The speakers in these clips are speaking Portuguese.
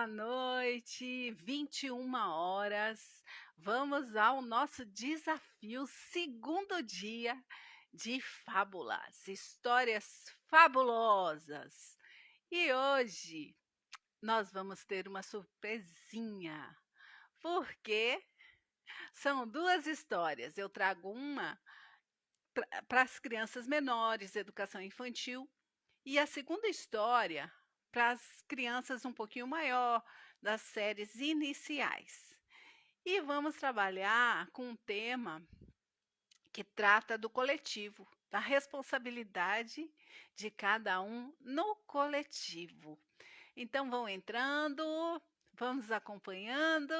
boa noite, 21 horas. Vamos ao nosso desafio, segundo dia de fábulas, histórias fabulosas. E hoje nós vamos ter uma surpresinha, porque são duas histórias. Eu trago uma para as crianças menores, educação infantil, e a segunda história para as crianças um pouquinho maior, das séries iniciais. E vamos trabalhar com um tema que trata do coletivo, da responsabilidade de cada um no coletivo. Então vão entrando, vamos acompanhando.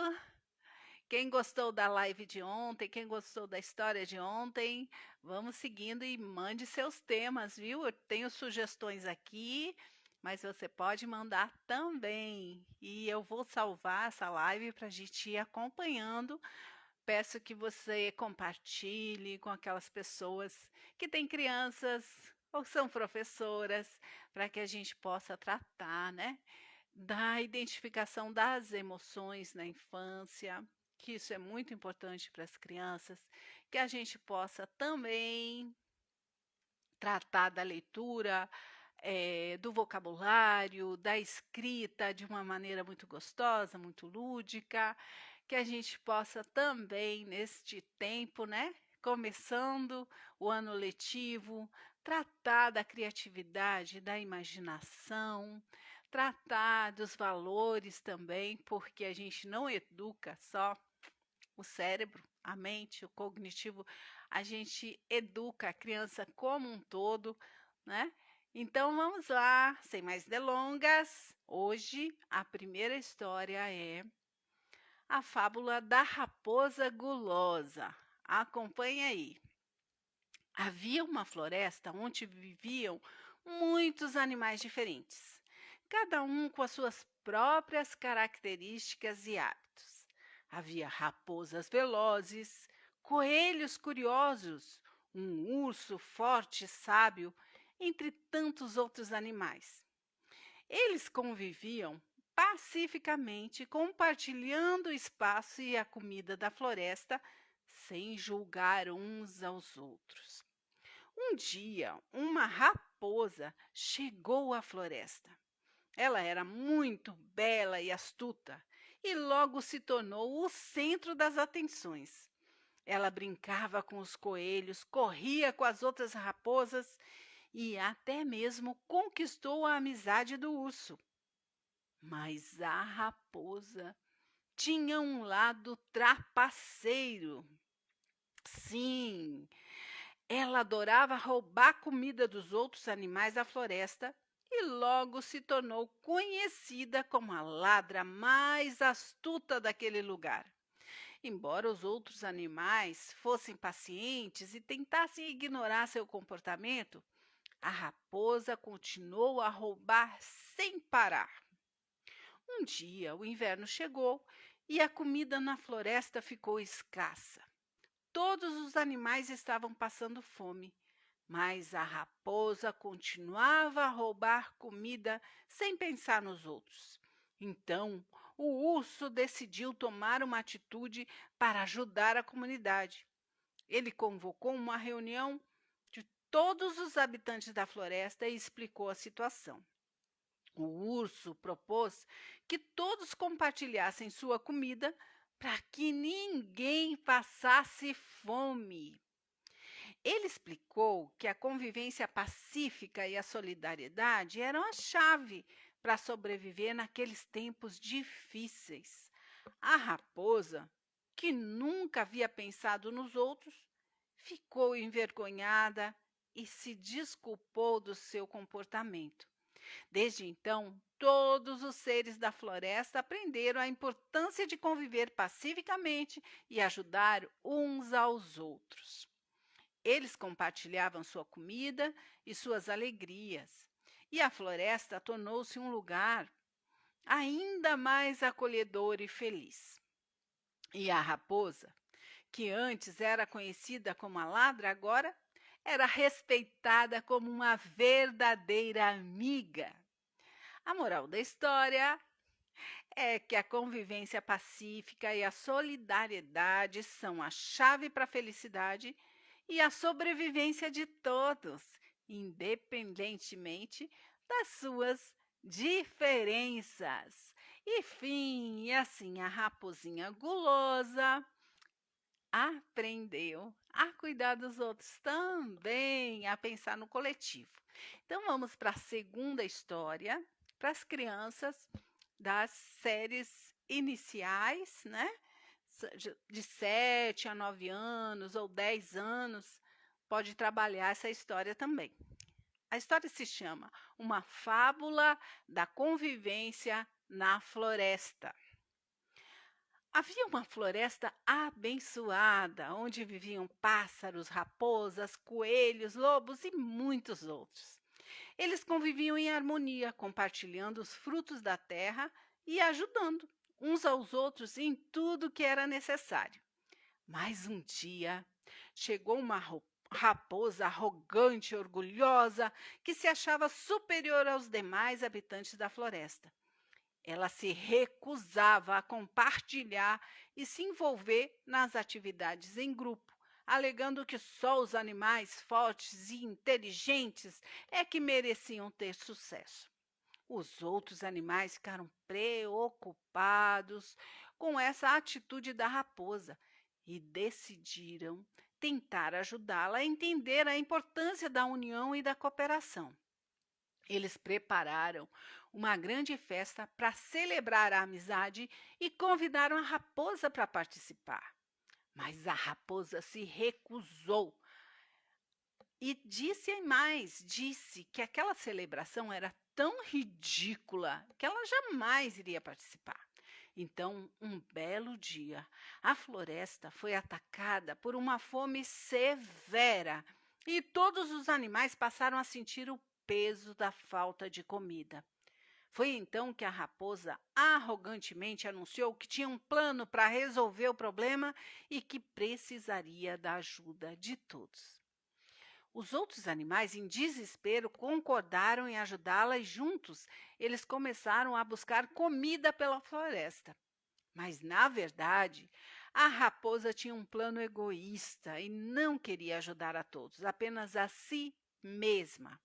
Quem gostou da live de ontem, quem gostou da história de ontem, vamos seguindo e mande seus temas, viu? Eu tenho sugestões aqui, mas você pode mandar também. E eu vou salvar essa live para a gente ir acompanhando. Peço que você compartilhe com aquelas pessoas que têm crianças ou são professoras, para que a gente possa tratar, né, da identificação das emoções na infância, que isso é muito importante para as crianças, que a gente possa também tratar da leitura, do vocabulário, da escrita de uma maneira muito gostosa, muito lúdica, que a gente possa também, neste tempo, né, começando o ano letivo, tratar da criatividade, da imaginação, tratar dos valores também, porque a gente não educa só o cérebro, a mente, o cognitivo, a gente educa a criança como um todo, né? Então vamos lá, sem mais delongas. Hoje a primeira história é a fábula da raposa gulosa. Acompanhe aí. Havia uma floresta onde viviam muitos animais diferentes, cada um com as suas próprias características e hábitos. Havia raposas velozes, coelhos curiosos, um urso forte e sábio, entre tantos outros animais. Eles conviviam pacificamente, compartilhando o espaço e a comida da floresta, sem julgar uns aos outros. Um dia, uma raposa chegou à floresta. Ela era muito bela e astuta e logo se tornou o centro das atenções. Ela brincava com os coelhos, corria com as outras raposas e até mesmo conquistou a amizade do urso. Mas a raposa tinha um lado trapaceiro. Sim, ela adorava roubar comida dos outros animais da floresta e logo se tornou conhecida como a ladra mais astuta daquele lugar. Embora os outros animais fossem pacientes e tentassem ignorar seu comportamento, a raposa continuou a roubar sem parar. Um dia, o inverno chegou e a comida na floresta ficou escassa. Todos os animais estavam passando fome, mas a raposa continuava a roubar comida sem pensar nos outros. Então, o urso decidiu tomar uma atitude para ajudar a comunidade. Ele convocou uma reunião de todos os habitantes da floresta e explicou a situação. O urso propôs que todos compartilhassem sua comida para que ninguém passasse fome. Ele explicou que a convivência pacífica e a solidariedade eram a chave para sobreviver naqueles tempos difíceis. A raposa, que nunca havia pensado nos outros, ficou envergonhada e se desculpou do seu comportamento. Desde então, todos os seres da floresta aprenderam a importância de conviver pacificamente e ajudar uns aos outros. Eles compartilhavam sua comida e suas alegrias, e a floresta tornou-se um lugar ainda mais acolhedor e feliz. E a raposa, que antes era conhecida como a ladra, agora era respeitada como uma verdadeira amiga. A moral da história é que a convivência pacífica e a solidariedade são a chave para a felicidade e a sobrevivência de todos, independentemente das suas diferenças. E fim, e assim a raposinha gulosa aprendeu a cuidar dos outros também, a pensar no coletivo. Então vamos para a segunda história, para as crianças das séries iniciais, né? De 7 a 9 anos ou 10 anos, pode trabalhar essa história também. A história se chama Uma Fábula da Convivência na Floresta. Havia uma floresta abençoada, onde viviam pássaros, raposas, coelhos, lobos e muitos outros. Eles conviviam em harmonia, compartilhando os frutos da terra e ajudando uns aos outros em tudo que era necessário. Mas um dia chegou uma raposa arrogante e orgulhosa que se achava superior aos demais habitantes da floresta. Ela se recusava a compartilhar e se envolver nas atividades em grupo, alegando que só os animais fortes e inteligentes é que mereciam ter sucesso. Os outros animais ficaram preocupados com essa atitude da raposa e decidiram tentar ajudá-la a entender a importância da união e da cooperação. Eles prepararam uma grande festa para celebrar a amizade e convidaram a raposa para participar. Mas a raposa se recusou e disse que aquela celebração era tão ridícula que ela jamais iria participar. Então, um belo dia, a floresta foi atacada por uma fome severa e todos os animais passaram a sentir o peso da falta de comida. Foi então que a raposa arrogantemente anunciou que tinha um plano para resolver o problema e que precisaria da ajuda de todos. Os outros animais, em desespero, concordaram em ajudá-la e juntos eles começaram a buscar comida pela floresta. Mas, na verdade, a raposa tinha um plano egoísta e não queria ajudar a todos, apenas a si mesma.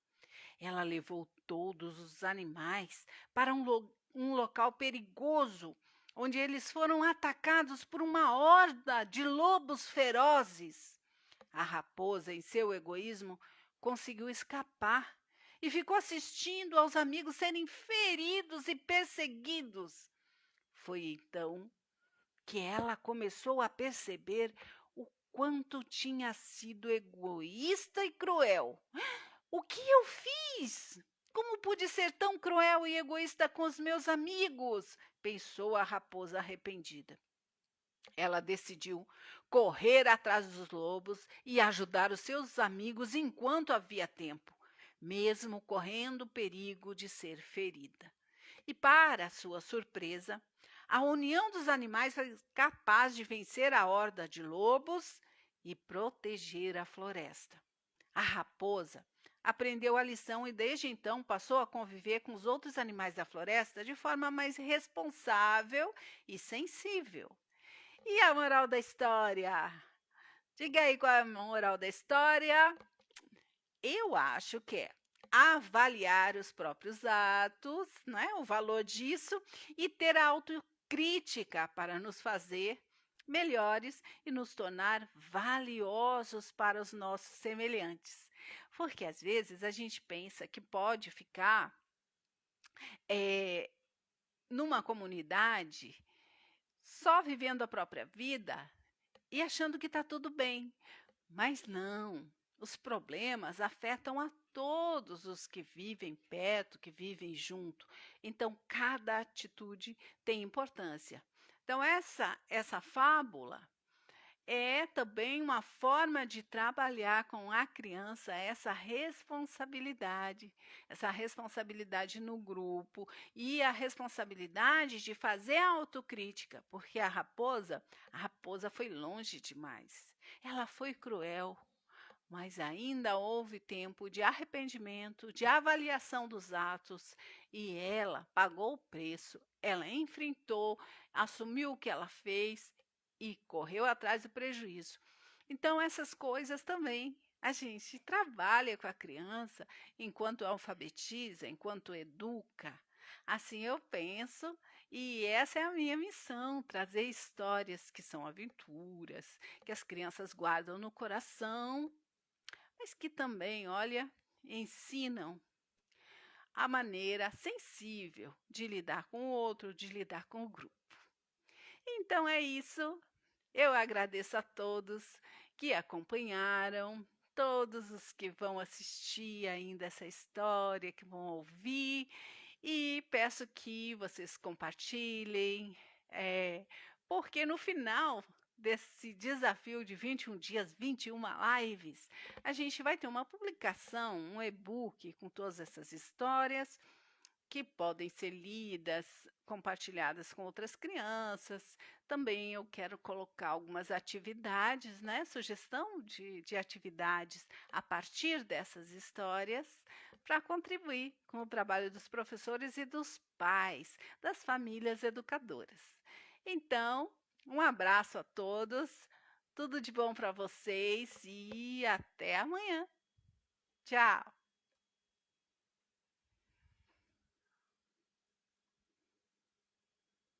Ela levou todos os animais para um local perigoso, onde eles foram atacados por uma horda de lobos ferozes. A raposa, em seu egoísmo, conseguiu escapar e ficou assistindo aos amigos serem feridos e perseguidos. Foi então que ela começou a perceber o quanto tinha sido egoísta e cruel. O que eu fiz? Como pude ser tão cruel e egoísta com os meus amigos? Pensou a raposa arrependida. Ela decidiu correr atrás dos lobos e ajudar os seus amigos enquanto havia tempo, mesmo correndo o perigo de ser ferida. E, para sua surpresa, a união dos animais foi capaz de vencer a horda de lobos e proteger a floresta. A raposa aprendeu a lição e desde então passou a conviver com os outros animais da floresta de forma mais responsável e sensível. E a moral da história? Diga aí qual é a moral da história. Eu acho que é avaliar os próprios atos, né, o valor disso, e ter a autocrítica para nos fazer melhores e nos tornar valiosos para os nossos semelhantes. Porque às vezes a gente pensa que pode ficar numa comunidade só vivendo a própria vida e achando que está tudo bem. Mas não, os problemas afetam a todos os que vivem perto, que vivem junto. Então, cada atitude tem importância. Então, essa fábula é também uma forma de trabalhar com a criança essa responsabilidade no grupo e a responsabilidade de fazer a autocrítica, porque a raposa foi longe demais. Ela foi cruel, mas ainda houve tempo de arrependimento, de avaliação dos atos, e ela pagou o preço ela enfrentou, assumiu o que ela fez e correu atrás do prejuízo. Então, essas coisas também a gente trabalha com a criança enquanto alfabetiza, enquanto educa. Assim eu penso, e essa é a minha missão: trazer histórias que são aventuras, que as crianças guardam no coração, mas que também, olha, ensinam a maneira sensível de lidar com o outro, de lidar com o grupo. Então é isso. Eu agradeço a todos que acompanharam, todos os que vão assistir ainda essa história, que vão ouvir, e peço que vocês compartilhem, porque no final desse desafio de 21 dias, 21 lives, a gente vai ter uma publicação, um e-book com todas essas histórias que podem ser lidas, compartilhadas com outras crianças. Também eu quero colocar algumas atividades, né? Sugestão de atividades a partir dessas histórias, para contribuir com o trabalho dos professores e dos pais, das famílias educadoras. Então, um abraço a todos, tudo de bom para vocês e até amanhã. Tchau!